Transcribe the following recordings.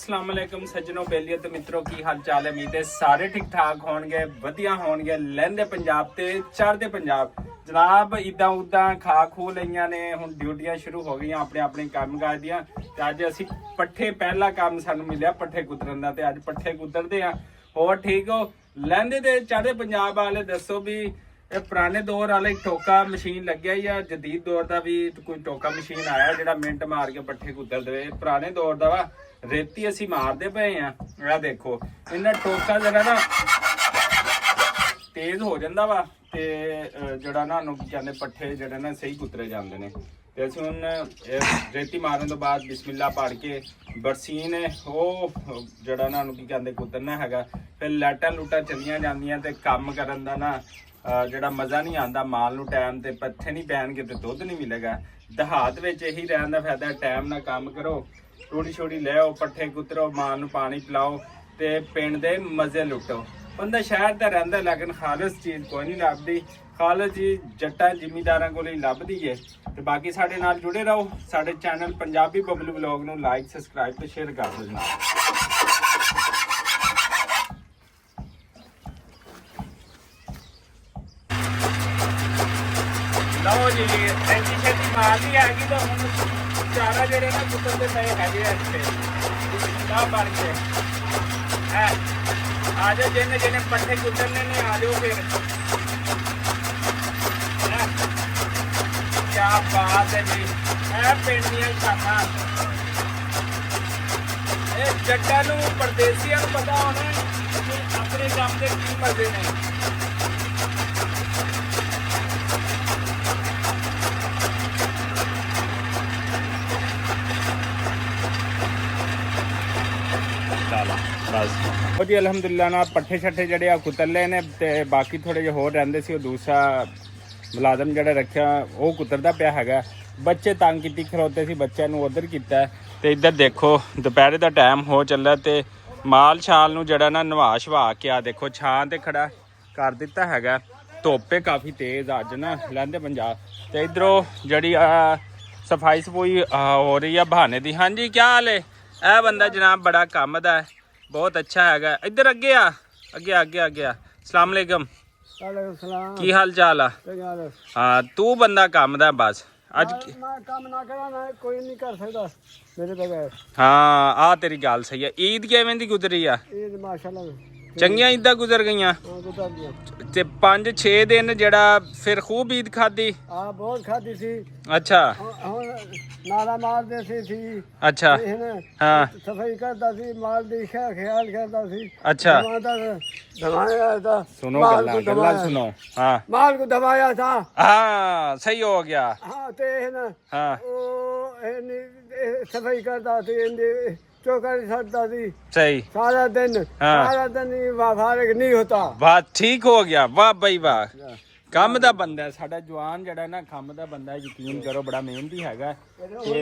अस्सलाम वालेकुम सज्जनों बेलियो ते मित्रों की हाल चाल है। उम्मीद है सारे ठीक ठाक होणगे, वधिया होणगे। लहंदे पंजाब ते चढ़दे पंजाब जनाब इदां उदां खा खू लईयां ने, हुण ड्यूटियां शुरू हो गईयां अपने अपने काम काज दियां। ते अज असीं पट्ठे पहला काम सानूं मिलिया पट्ठे कुतरन दा, ते अज पट्ठे कुतरदे आ। होर ठीक हो? लहंदे ते चढ़दे पंजाब वाले दसो भी पुराने दौर वाला एक टोका मशीन लग्या या जदीद दौर का भी कोई टोका मशीन आया जिहड़ा मिंट मार के पट्ठे कुतर दे? पुराने दौर का वा रेती असी मारते पे आ देखो इन्ना टोका जरा ना तेज हो जाता वा ते जड़ा ना कहते पट्ठे जड़े ना सही कुतरे जाते हैं। ते असीं हुण रेती मारन तो बाद बिस्मिल्लाह पढ़ के बरसीन वो जड़ा ना की कहते कुतरना हैगा। फिर लाइटां लूटां चलियां जांदियां ते कम करन दा ना ਜਿਹੜਾ ਮਜ਼ਾ ਨਹੀਂ ਆਉਂਦਾ। ਮਾਲ ਨੂੰ ਟਾਈਮ ਤੇ ਪੱਠੇ ਨਹੀਂ ਪੈਣਗੇ ਤੇ ਦੁੱਧ ਨਹੀਂ ਮਿਲੇਗਾ। ਦਿਹਾਤ ਵਿੱਚ ਇਹੀ ਰਹਿਣ ਦਾ ਫਾਇਦਾ, ਟਾਈਮ ਨਾਲ ਕੰਮ ਕਰੋ, ਰੋਟੀ ਛੋਟੀ ਲੈ ਆਓ, ਪੱਠੇ ਕੁਤਰੋ, ਮਾਲ ਨੂੰ ਪਾਣੀ ਪਿਲਾਓ ਤੇ ਪਿੰਡ ਦੇ ਮਜ਼ੇ ਲੁੱਟੋ। ਬੰਦਾ ਸ਼ਹਿਰ ਦਾ ਰਹਿੰਦਾ ਲੇਕਿਨ ਖਾਲਸ ਚੀਜ਼ ਕੋਈ ਨਹੀਂ ਲੱਭਦੀ। ਖਾਲਸ ਚੀਜ਼ ਜੱਟਾਂ ਜ਼ਿਮੀਂਦਾਰਾਂ ਕੋਲ ਹੀ ਲੱਭਦੀ ਹੈ। ਤੇ ਬਾਕੀ ਸਾਡੇ ਨਾਲ ਜੁੜੇ ਰਹੋ। ਸਾਡੇ ਚੈਨਲ ਪੰਜਾਬੀ ਬਬਲੂ ਵਲੌਗ ਨੂੰ ਲਾਈਕ ਸਬਸਕ੍ਰਾਈਬ ਤੇ ਸ਼ੇਅਰ ਕਰ ਦਿਓ ਜਨਾਬ। ਲਓ ਜੀ ਐਂਟੀ ਛੇਤੀ ਮਾਰਦੀ ਆ ਗਈ ਤਾਂ ਹੁਣ ਚਾਰਾ ਜਿਹੜੇ ਨਾ ਕੁੱਤਰ ਦੇ ਪਏ ਹੈਗੇ ਆ ਇੱਥੇ ਨਾ ਬਣ ਕੇ ਹੈ। ਆ ਜਾਓ ਜਿਹਨੇ ਜਿਹਨੇ ਪੱਠੇ ਕੁੱਤਰਨੇ ਨੇ ਆ ਜਾਓ ਫਿਰ। ਕੀ ਬਾਤ ਹੈ ਜੀ, ਇਹ ਪਿੰਡ ਦੀਆਂ ਸ਼ਾਨਾਂ। ਇਹ ਜੱਟਾਂ ਨੂੰ ਪਰਦੇਸੀਆਂ ਨੂੰ ਪਤਾ ਹੋਣਾ ਕਿ ਆਪਣੇ ਕੰਮ ਦੇ ਕੀ ਮਜ਼ੇ ਨੇ। बस जी अलहमदुलिल्लाह ना पट्ठे छट्ठे जड़े आ कुतर ले ने ते बाकी थोड़े जे होर रहिंदे सी। दूसरा मुलाजम जड़ा रखिया वो कुतरदा पिया हैगा। बच्चे तंग कीती खरोते सी, बच्चों नूं उधर कीता ते इधर देखो दोपहर दा टाइम हो चला ते माल छाल नूं जड़ा ना नवा शवा के आ देखो छां ते खड़ा कर दिता हैगा। धुप्प काफ़ी तेज़ अज ना लहंदे पंजाब ते इधरों जड़ी सफाई सफूई हो रही है बहाने दी। हाँ जी क्या हाल है? यह बंदा जनाब बड़ा काम दा है, बहुत अच्छा है। इधर अगे आ अगे अगे अगे आ। अस्सलाम वालेकुम, की हाल चाल आ? हाँ तू बंदा काम दा बस अज काम ना करा ना कोई नहीं कर सकता मेरे बगैर। हाँ आ तेरी गल सही है। ईद किवें दी गुजरी आ? ईद माशाल्लाह चंगियां ईदां गुजर गईयां ते 5-6 दिन जड़ा फिर खूब ईद खाधी। हाँ बहुत खाधी सी। अच्छा नारा मार दे सी। अच्छा हाँ सफाई करता सी, माल दी ख्याल करता सी। अच्छा दबाया था, सुनो गल्ला सुनो। हाँ माल को दबाया था। हाँ सही हो गया। हाँ ते है ना। हाँ सफाई करता सी, चौका छड़ता थी सही सारा दिन। हाँ। सारा दिन फारग नहीं होता। वाह ठीक हो गया, वाह भाई वाह। ਕੰਮ ਦਾ ਬੰਦਾ ਸਾਡਾ ਜਵਾਨ ਜਿਹੜਾ ਨਾ ਕੰਮ ਦਾ ਬੰਦਾ, ਯਕੀਨ ਕਰੋ ਬੜਾ ਮਿਹਨਤੀ ਹੈਗਾ। ਤੇ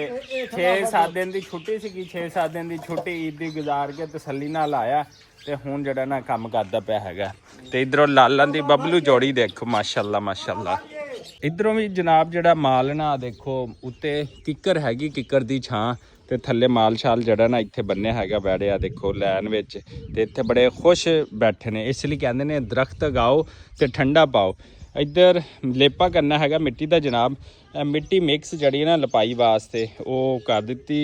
6-7 ਦਿਨ ਦੀ ਛੁੱਟੀ ਸੀਗੀ, 6-7 ਦਿਨ ਦੀ ਛੁੱਟੀ ਈਦ ਦੀ ਗੁਜ਼ਾਰ ਕੇ ਤਸੱਲੀ ਨਾਲ ਆਇਆ ਤੇ ਹੁਣ ਜਿਹੜਾ ਨਾ ਕੰਮ ਕਰਦਾ ਪਿਆ ਹੈਗਾ। ਤੇ ਇਧਰੋਂ ਲਾਲਾਂ ਦੀ ਬਬਲੂ ਜੋੜੀ ਦੇਖੋ ਮਾਸ਼ਾਅੱਲਾ ਮਾਸ਼ਾਅੱਲਾ। ਇਧਰੋਂ ਵੀ ਜਨਾਬ ਜਿਹੜਾ ਮਾਲ ਨਾ ਦੇਖੋ ਉੱਤੇ ਕਿੱਕਰ ਹੈਗੀ, ਕਿੱਕਰ ਦੀ ਛਾਂ ਤੇ ਥੱਲੇ ਮਾਲ ਛਾਲ ਜਿਹੜਾ ਨਾ ਇੱਥੇ ਬੰਨਿਆ ਹੈਗਾ ਬੈੜਿਆ ਦੇਖੋ ਲਾਈਨ ਵਿੱਚ। ਤੇ ਇੱਥੇ ਬੜੇ ਖੁਸ਼ ਬੈਠੇ ਨੇ, ਇਸ ਲਈ ਕਹਿੰਦੇ ਨੇ ਦਰਖਤ ਉਗਾਓ ਤੇ ਠੰਡਾ ਪਾਓ। इधर लेपा करना हैगा मिट्टी का जनाब। मिट्टी मिक्स जड़ी ना लपाई वास्ते वो कर दी।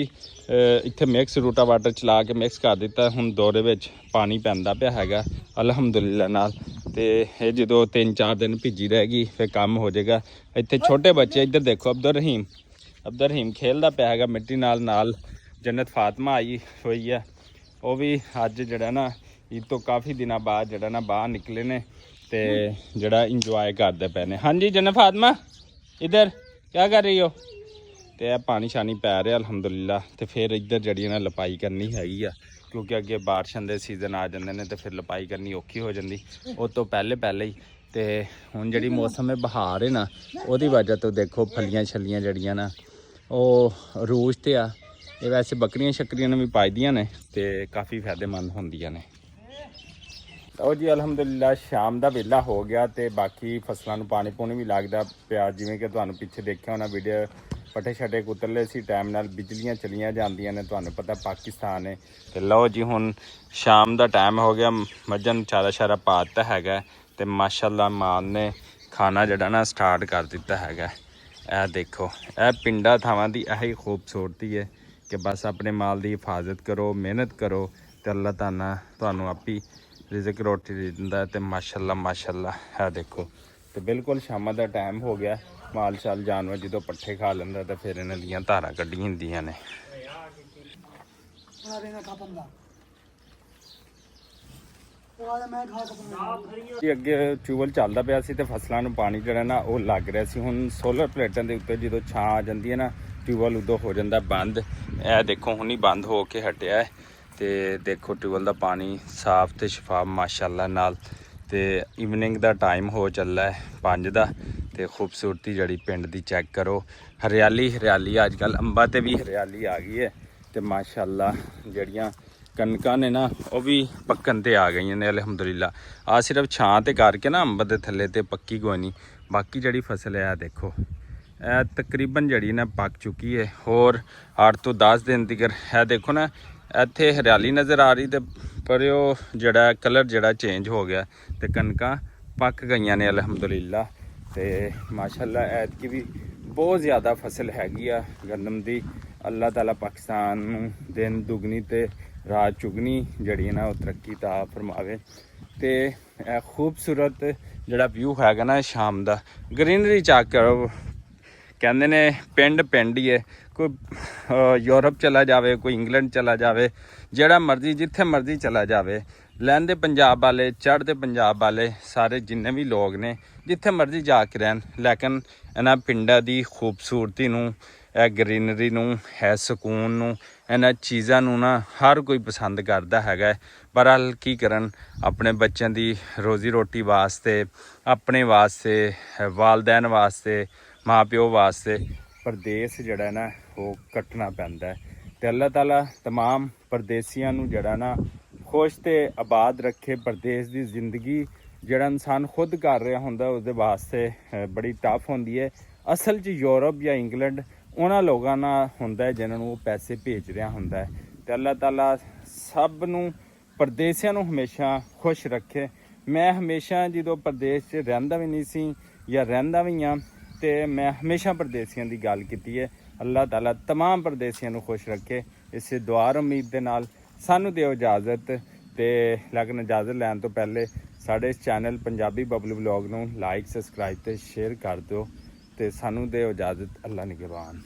इत्थे मिक्स रूटा वाटर चला के मिक्स कर दिता। हुण दौरे विच पानी पैंदा पिया हैगा अलहमदुलिल्लाह नाल। ते ये जो 3-4 दिन भिजी रहेगी फिर काम हो जाएगा। इत्थे छोटे बच्चे इधर देखो अब्दुल रहीम खेलदा पिया हैगा मिट्टी नाल। जन्नत फातिमा आई हुई है, वो भी अज जड़ा ना ईद तो काफ़ी दिनों बाद जड़ा ना बाहर निकले ने ते जड़ा इंजॉय करते पे ने। हाँ जी जन्नत फातिमा इधर क्या कर रही हो? ते पानी शानी पै रहा अलहमदुलिल्लाह। तो फिर इधर जड़ी ना लपाई करनी हैगी आ क्योंकि अगे बारिशां दे सीजन आ जाते हैं तो फिर लपाई करनी औखी हो जाती उस तो पहले ही। तो हुण जड़ी मौसम है बहार है ना, उसकी वजह तो देखो फलियां छलियां जड़ियां ना वो रूज ते आ। ये वैसे बकरियां शक्रियां ने भी पाई दियां ने ते काफ़ी फायदेमंद होंदियां ने। तो जी अलहमदुलिल्लाह शाम का वेला हो गया तो बाकी फसलों पानी पूनी भी लगता पिया। जिमें कि तुहानूं पिछे देखा होना वीडियो ਪੱਠੇ ਛੱਡੇ ਕੁਤਰਲੇ ਸੀ ਟਾਈਮ ਨਾਲ, ਬਿਜਲੀਆਂ ਚਲੀਆਂ ਜਾਂਦੀਆਂ ਨੇ, ਤੁਹਾਨੂੰ ਪਤਾ ਪਾਕਿਸਤਾਨ ਹੈ। ਤੇ ਲਓ ਜੀ ਹੁਣ ਸ਼ਾਮ ਦਾ ਟਾਈਮ ਹੋ ਗਿਆ, ਮੱਝਾਂ ਨੂੰ ਚਾਰਾ ਸ਼ਾਰਾ ਪਾ ਦਿੱਤਾ ਹੈਗਾ ਤੇ ਮਾਸ਼ਾਅੱਲਾ ਮਾਲ ਨੇ ਖਾਣਾ ਜਿਹੜਾ ਨਾ ਸਟਾਰਟ ਕਰ ਦਿੱਤਾ ਹੈਗਾ। ਇਹ ਦੇਖੋ, ਇਹ ਪਿੰਡਾਂ ਥਾਵਾਂ ਦੀ ਇਹੀ ਖੂਬਸੂਰਤੀ ਹੈ ਕਿ ਬਸ ਆਪਣੇ ਮਾਲ ਦੀ ਹਿਫਾਜ਼ਤ ਕਰੋ, ਮਿਹਨਤ ਕਰੋ ਤੇ ਅੱਲਾਹ ਤਾਲਾ ਤੁਹਾਨੂੰ ਆਪੀ ਰਿਜ਼ਕ ਰੋਟੀ ਦੇ ਦਿੰਦਾ। ਤੇ ਮਾਸ਼ਾਅੱਲਾ ਮਾਸ਼ਾਅੱਲਾ ਇਹ ਦੇਖੋ। ਤੇ ਬਿਲਕੁਲ ਸ਼ਾਮਾਂ ਦਾ ਟਾਈਮ ਹੋ ਗਿਆ, ਮਾਲ ਸ਼ਾਲ ਜਾਨਵਰ ਜਦੋਂ ਪੱਠੇ ਖਾ ਲੈਂਦਾ ਤਾਂ ਫਿਰ ਇਹਨਾਂ ਦੀਆਂ ਧਾਰਾਂ ਕੱਢੀਆਂ ਹੁੰਦੀਆਂ ਨੇ। ਜੀ ਅੱਗੇ ਟਿਊਬਵੈੱਲ ਚੱਲਦਾ ਪਿਆ ਸੀ ਤੇ ਫਸਲਾਂ ਨੂੰ ਪਾਣੀ ਜਿਹੜਾ ਨਾ ਉਹ ਲੱਗ ਰਿਹਾ ਸੀ। ਹੁਣ ਸੋਲਰ ਪਲੇਟਾਂ ਦੇ ਉੱਤੇ ਜਦੋਂ ਛਾਂ ਆ ਜਾਂਦੀ ਹੈ ਨਾ, ਟਿਊਬਵੈੱਲ ਉਦੋਂ ਹੋ ਜਾਂਦਾ ਬੰਦ। ਇਹ ਦੇਖੋ ਹੁਣੀ ਬੰਦ ਹੋ ਕੇ ਹਟਿਆ ਹੈ ਤੇ ਦੇਖੋ ਟਿਊਬਵੈੱਲ ਦਾ ਪਾਣੀ ਸਾਫ਼ ਤੇ ਸ਼ਫਾਫ ਮਾਸ਼ਾਅੱਲਾ ਨਾਲ। ਤੇ ਇਵਨਿੰਗ ਦਾ ਟਾਈਮ ਹੋ ਚੱਲਾ ਹੈ 5 ਦਾ ਤੇ ਖੂਬਸੂਰਤੀ ਜਿਹੜੀ ਪਿੰਡ ਦੀ ਚੈੱਕ ਕਰੋ। ਹਰਿਆਲੀ ਹਰਿਆਲੀ, ਅੱਜ ਕੱਲ੍ਹ ਅੰਬਾਂ ਤੇ ਵੀ ਹਰਿਆਲੀ ਆ ਗਈ ਹੈ ਤੇ ਮਾਸ਼ਾਅੱਲਾ ਜਿਹੜੀਆਂ ਕਣਕਾਂ ਨੇ ਨਾ ਉਹ ਵੀ ਪੱਕਣ ਤੇ ਆ ਗਈਆਂ ਨੇ ਅਲਹਮਦੁਲਿਲਾ। ਆ ਸਿਰਫ ਛਾਂ ਤੇ ਕਰਕੇ ਨਾ ਅੰਬ ਦੇ ਥੱਲੇ ਤੇ ਪੱਕੀ ਕੋਈ ਨਹੀਂ, ਬਾਕੀ ਜਿਹੜੀ ਫਸਲ ਹੈ ਦੇਖੋ ਇਹ ਤਕਰੀਬਨ ਜਿਹੜੀ ਨਾ ਪੱਕ ਚੁੱਕੀ ਹੈ। ਹੋਰ 8 ਤੋਂ 10 ਦਿਨ ਤੱਕ ਇਹ ਦੇਖੋ ਨਾ ਇੱਥੇ ਹਰਿਆਲੀ ਨਜ਼ਰ ਆ ਰਹੀ ਤੇ ਪਰ ਉਹ ਜਿਹੜਾ ਕਲਰ ਜਿਹੜਾ ਚੇਂਜ ਹੋ ਗਿਆ ਤੇ ਕਣਕਾਂ ਪੱਕ ਗਈਆਂ ਨੇ ਅਲਹਮਦੁਲਿਲਾ। ਤੇ ਮਾਸ਼ਾਅੱਲਾ ਐਤਕੀ ਵੀ ਬਹੁਤ ਜ਼ਿਆਦਾ ਫਸਲ ਹੈਗੀ ਆ ਗੰਦਮ ਦੀ। ਅੱਲਾਹ ਤਾਲਾ ਪਾਕਿਸਤਾਨ ਨੂੰ ਦਿਨ ਦੁਗਣੀ ਤੇ ਰਾਤ ਚੁਗਣੀ ਜਿਹੜੀ ਨਾ ਉਹ ਤਰੱਕੀ ਤਾ ਫਰਮਾਵੇ। ਤੇ ਇਹ ਖੂਬਸੂਰਤ ਜਿਹੜਾ ਵਿਊ ਹੈਗਾ ਨਾ ਸ਼ਾਮ ਦਾ, ਗ੍ਰੀਨਰੀ ਚੈੱਕ ਕਰੋ। ਕਹਿੰਦੇ ਨੇ ਪਿੰਡ ਪਿੰਡ ਹੀ ਹੈ, ਕੋਈ ਯੂਰਪ ਚਲਾ ਜਾਵੇ, ਕੋਈ ਇੰਗਲੈਂਡ ਚਲਾ ਜਾਵੇ, ਜਿਹੜਾ ਮਰਜ਼ੀ ਜਿੱਥੇ ਮਰਜ਼ੀ ਚਲਾ ਜਾਵੇ, ਲਹਿੰਦੇ ਪੰਜਾਬ ਵਾਲੇ ਚੜ੍ਹਦੇ ਪੰਜਾਬ ਵਾਲੇ ਸਾਰੇ ਜਿੰਨੇ ਵੀ ਲੋਕ ਨੇ ਜਿੱਥੇ ਮਰਜ਼ੀ ਜਾ ਕੇ ਰਹਿਣ, ਲੇਕਿਨ ਇਹਨਾਂ ਪਿੰਡਾਂ ਦੀ ਖੂਬਸੂਰਤੀ ਨੂੰ, ਇਹ ਗ੍ਰੀਨਰੀ ਨੂੰ, ਹੈ ਸਕੂਨ ਨੂੰ, ਇਹਨਾਂ ਚੀਜ਼ਾਂ ਨੂੰ ਨਾ ਹਰ ਕੋਈ ਪਸੰਦ ਕਰਦਾ ਹੈਗਾ। ਬਹਰਹਾਲ ਕੀ ਕਰਨ, ਆਪਣੇ ਬੱਚਿਆਂ ਦੀ ਰੋਜ਼ੀ ਰੋਟੀ ਵਾਸਤੇ, ਆਪਣੇ ਵਾਸਤੇ, ਵਾਲਦੈਨ ਵਾਸਤੇ, ਮਾਂ ਪਿਓ ਵਾਸਤੇ ਪਰਦੇਸ ਜਿਹੜਾ ਨਾ ਉਹ ਕੱਟਣਾ ਪੈਂਦਾ ਹੈ। ਤੇ ਅੱਲਾਹ ਤਾਲਾ तमाम ਪਰਦੇਸੀਆਂ ਨੂੰ ਜਿਹੜਾ ਨਾ ਖੁਸ਼ ਤੇ ਆਬਾਦ ਰੱਖੇ। ਪਰਦੇਸ ਦੀ ਜ਼ਿੰਦਗੀ ਜਿਹੜਾ ਇਨਸਾਨ ਖੁਦ ਕਰ ਰਿਹਾ ਹੁੰਦਾ ਉਹਦੇ ਵਾਸਤੇ ਬੜੀ ਟਫ ਹੁੰਦੀ ਹੈ। ਅਸਲ 'ਚ ਯੂਰਪ ਜਾਂ ਇੰਗਲੈਂਡ ਉਹਨਾਂ ਲੋਕਾਂ ਨਾਲ ਹੁੰਦਾ ਜਿਨ੍ਹਾਂ ਨੂੰ ਉਹ ਪੈਸੇ ਭੇਜ ਰਿਹਾ ਹੁੰਦਾ ਹੈ। ਤੇ ਅੱਲਾਹ ਤਾਲਾ ਸਭ ਨੂੰ ਪਰਦੇਸੀਆਂ ਨੂੰ ਹਮੇਸ਼ਾ ਖੁਸ਼ ਰੱਖੇ। ਮੈਂ ਹਮੇਸ਼ਾ ਜਦੋਂ ਪਰਦੇਸ 'ਚ ਰਹਿੰਦਾ ਵੀ ਨਹੀਂ ਸੀ ਜਾਂ ਰਹਿੰਦਾ ਵੀ ਹਾਂ ਤੇ ਮੈਂ ਹਮੇਸ਼ਾ ਪਰਦੇਸੀਆਂ ਦੀ ਗੱਲ ਕੀਤੀ ਹੈ। ਅੱਲਾਹ ਤਾਲਾ तमाम ਪਰਦੇਸੀਆਂ ਨੂੰ ਖੁਸ਼ ਰੱਖੇ। ਇਸੇ ਦੁਆ ਉਮੀਦ ਦੇ ਨਾਲ ਸਾਨੂੰ ਦਿਓ ਇਜਾਜ਼ਤ। ਤੇ ਲੇਕਿਨ ਇਜਾਜ਼ਤ ਲੈਣ ਤੋਂ ਪਹਿਲੇ ਸਾਡੇ ਇਸ ਚੈਨਲ ਪੰਜਾਬੀ ਬਬਲੂ ਵਲੌਗ ਨੂੰ ਲਾਈਕ, ਸਬਸਕ੍ਰਾਈਬ ਤੇ ਸ਼ੇਅਰ ਕਰ ਦਿਓ ਤੇ ਸਾਨੂੰ ਦਿਓ ਇਜਾਜ਼ਤ। ਅੱਲਾ ਨਿਗਹਿਬਾਨ।